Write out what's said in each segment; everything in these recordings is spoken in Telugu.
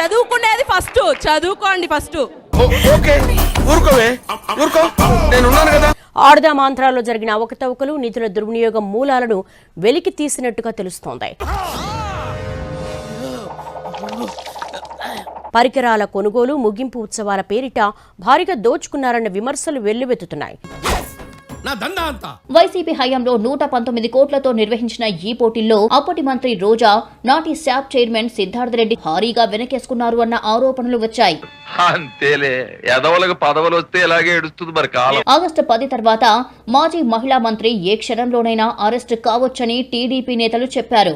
చదువుకునేది ఫస్ట్, చదువుకోండి ఫస్ట్. ఆడుదాం ఆంధ్రాలో జరిగిన అవకతవకలు, నిధుల దుర్వినియోగం మూలాలను వెలికి తీసినట్టుగా తెలుస్తోంది. పరికరాల కొనుగోలు, ముగింపు ఉత్సవాల పేరిట భారీగా దోచుకున్నారన్న విమర్శలు వెల్లువెత్తుతున్నాయి. వైసీపీ హయాంలో 119 కోట్లతో నిర్వహించిన ఈ పోటీల్లో అప్పటి మంత్రి రోజా, నాటి శాప్ చైర్మన్ సిద్ధార్థ రెడ్డి భారీగా వెనకేసుకున్నారు అన్న ఆరోపణలు వచ్చాయి. ఆగస్టు 10 తర్వాత మాజీ మహిళా మంత్రి ఏ క్షణంలోనైనా అరెస్టు కావచ్చని టీడీపీ నేతలు చెప్పారు.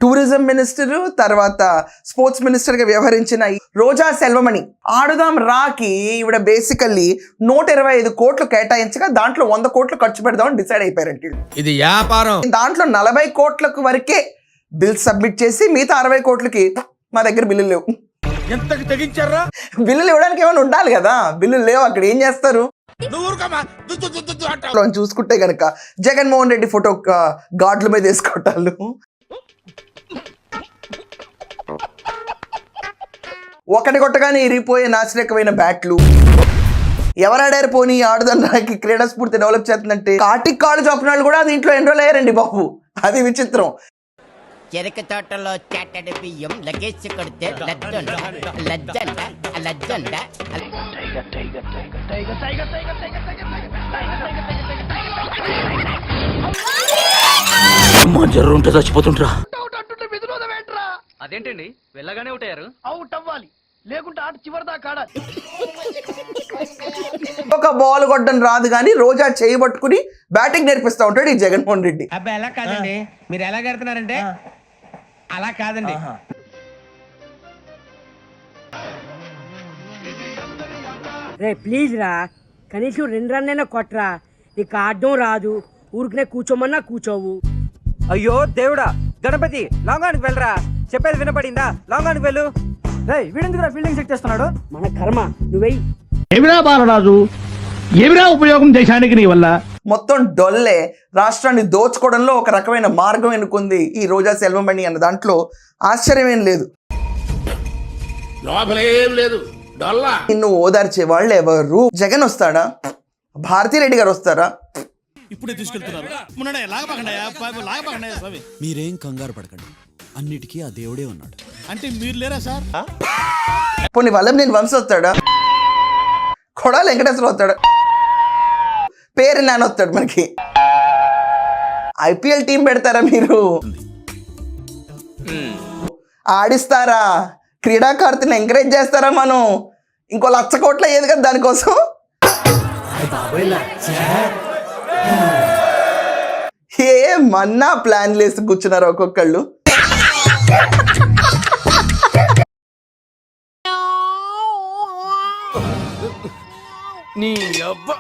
టూరిజం మినిస్టర్ తర్వాత స్పోర్ట్స్ మినిస్టర్ గా వ్యవహరించిన రోజా సెల్వమణి ఆడుదాం రాకి ఇవిడ బేసికల్లీ 125 కోట్లు కేటాయించగా దాంట్లో 100 కోట్లు ఖర్చు పెడదామని డిసైడ్ అయిపోయారంట. ఇది వ్యాపారం. దాంట్లో 40 కోట్లకు వరకే బిల్ సబ్మిట్ చేసి మిగతా 60 కోట్లకి మా దగ్గర బిల్లులు లేవు. బిల్లులు ఇవ్వడానికి ఏమైనా ఉండాలి కదా, బిల్లులు లేవు. అక్కడ ఏం చేస్తారు చూసుకుంటే గనక జగన్మోహన్ రెడ్డి ఫోటో గాడ్ల మీద వేసుకోవటాలు, ఒకటి కొట్టగానే ఇరిగిపోయే నాశనకమైన బ్యాట్లు, ఎవరాడారు పోనీ ఆడుదన్నాకి క్రీడా స్ఫూర్తి డెవలప్ చేస్తుందంటే కార్టిక్ కాళ్ళు చొప్పున వాళ్ళు కూడా అది ఇంట్లో ఎన్రోల్ అయ్యారండి బాబు. అది విచిత్రం. చెరక తోటలో చాటడి బియ్యం లగేజ్ కొడితే లజ్జంట జర్రుంటే చచ్చిపోతుంటరా. అదేంటండి వెళ్ళగానే అవుతారు? అవుట్ అవ్వాలి, లేకుంటే ఆట చివరిదాకా ఆడాలి. ఒక బాల్ కొట్టడం రాదు కానీ రోజా చేయబట్టుకుని బ్యాటింగ్ నేర్పిస్తా ఉంటాడు ఈ జగన్మోహన్ రెడ్డి. అబ్బాయి ఎలా కాదండి, మీరు ఎలా కడుతున్నారంటే అలా కాదండి. రే ప్లీజ్ రా, కనీసం 2 రన్నైనా కొట్టరా. నీకు ఆడడం రాదు, ఊరికనే కూర్చోమన్నా కూర్చోవు. అయ్యో దేవుడా, గణపతి లాంగానికి వెళ్ళరా, చెప్పేది వినపడిందా? లాంగానికి వెళ్ళు. వీడెందుకు ఫీల్డింగ్ సెట్ చేస్తున్నాడు? మన కర్మ, నువ్వెయ్యి. ఏమిరా బాలరాజు, ఏమిరా ఉపయోగం దేశానికి నీ వల్ల? మొత్తం డొల్లే. రాష్ట్రాన్ని దోచుకోవడంలో ఒక రకమైన మార్గం ఎన్నుకుంది ఈ రోజా సెల్వమణి అన్న దాంట్లో ఆశ్చర్యం ఏం లేదు. నిన్ను ఓదార్చే వాళ్ళు ఎవరు? జగన్ వస్తాడా? భారతిరెడ్డి గారు వస్తారా? ఇప్పుడే తీసుకెళ్తున్నారు. మీరేం కంగారు పడకండి, అన్నిటికీ ఆ దేవుడే ఉన్నాడు. అంటే మీరు లేరా సార్? పోనీ వల్లభనేని వంశీ వస్తాడా? కొడాలి వెంకటేశ్వర వస్తాడా? పేరు నాన్న వస్తాడు. మనకి ఐపీఎల్ టీం పెడతారా మీరు? ఆడిస్తారా? క్రీడాకారుని ఎంకరేజ్ చేస్తారా? మనం ఇంకో 1,00,000 కోట్ల అయ్యేది కదా దానికోసం. ఏమన్నా ప్లాన్ లేసి కూర్చున్నారు ఒక్కొక్కళ్ళు. నీ అబ్బా